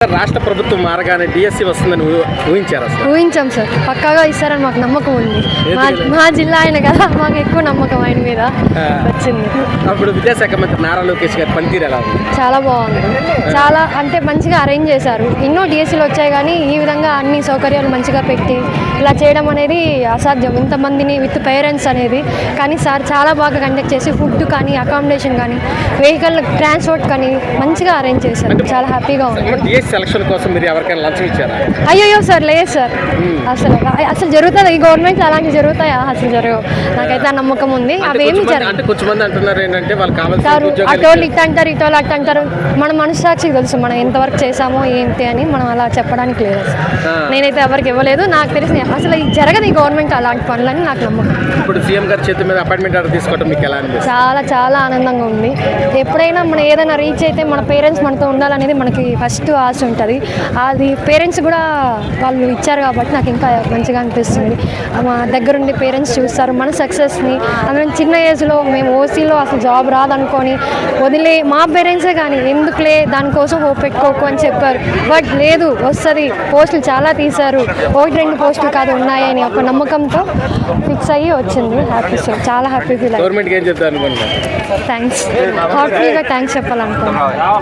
రాష్ట్ర ప్రభుత్వం మారగానే డిఎస్సి వస్తుందని ఊహించారు అసలు? ఊహించాం సార్, పక్కాగా ఇస్తారని మాకు నమ్మకం ఉంది. మా జిల్లా ఆయన కదా, మాకు ఎక్కువ నమ్మకం ఆయన మీద వచ్చింది. అప్పుడు విద్యాశాఖ మంత్రి నారా లోకేష్ గారి పనితీరు ఎలా ఉంది? చాలా బాగుంది, చాలా అంటే మంచిగా అరేంజ్ చేశారు. ఎన్నో డిఎస్సీలు వచ్చాయి కానీ ఈ విధంగా అన్ని సౌకర్యాలు మంచిగా పెట్టి ఇలా చేయడం అనేది అసాధ్యం, ఇంతమందిని విత్ పేరెంట్స్ అనేది. కానీ సార్ చాలా బాగా కండక్ట్ చేసి ఫుడ్ కానీ అకామిడేషన్ కానీ వెహికల్ ట్రాన్స్పోర్ట్ కానీ మంచిగా అరేంజ్ చేశారు. చాలా హ్యాపీగా ఉంది. సెలక్షన్ కోసం మీరు ఎవరికైనా లంచం ఇచ్చారా? అయ్యో సార్, లేదు సార్. అసలు జరుగుతుంది, ఈ గవర్నమెంట్ అలాంటివి జరుగుతాయా? అసలు జరగవు. నాకైతే ఆ నమ్మకం ఉంది. అవేమి అంటే కొంచెం అంటున్నారు ఏంటంటే వాళ్ళు అటోళ్ళు ఇట్ అంటారు, ఇటోళ్ళు అట్ అంటారు. మన మనస్సాక్షికి తెలుసు మనం ఎంతవరకు చేసామో ఏంటి అని. మనం అలా చెప్పడానికి లేదు. నేనైతే ఎవరికి ఇవ్వలేదు. నాకు తెలిసి అసలు జరగదు ఈ గవర్నమెంట్ అలాంటి పనులని నాకు నమ్మకం. ఇప్పుడు సీఎం గారి చేతి మీద అపాయింట్మెంట్ ఆర్డర్ తీసుకోవడం మీకు ఎలా అనిపిస్తుంది? చాలా చాలా ఆనందంగా ఉంది. ఎప్పుడైనా మనం ఏదైనా రీచ్ అయితే మన పేరెంట్స్ మనతో ఉండాలనేది మనకి ఫస్ట్ ఆశ ఉంటుంది. అది పేరెంట్స్ కూడా వాళ్ళు ఇచ్చారు కాబట్టి నాకు ఇంకా మంచిగా అనిపిస్తుంది. మా దగ్గరుండి పేరెంట్స్ చూస్తారు మన సక్సెస్ని. అందులో చిన్న ఏజ్లో మేము ఓసీలో అసలు జాబ్ రాదనుకొని వదిలే మా పేరెంట్సే కానీ ఎందుకులే దానికోసం హోప్ పెట్టుకోకు అని చెప్పారు. బట్ లేదు, వస్తుంది. పోస్టులు చాలా తీశారు, 1-2 పోస్టులు కాదు ఉన్నాయని ఒక నమ్మకంతో ఫిక్స్ అయ్యి వచ్చింది. హ్యాపీ సార్, చాలా హ్యాపీ ఫీల్ అయ్యి. గవర్నమెంట్కి ఏం చెప్తారు అనుకుంటున్నారు? థ్యాంక్స్, హార్ట్ఫుల్గా థ్యాంక్స్ చెప్పాలనుకుంటున్నాను.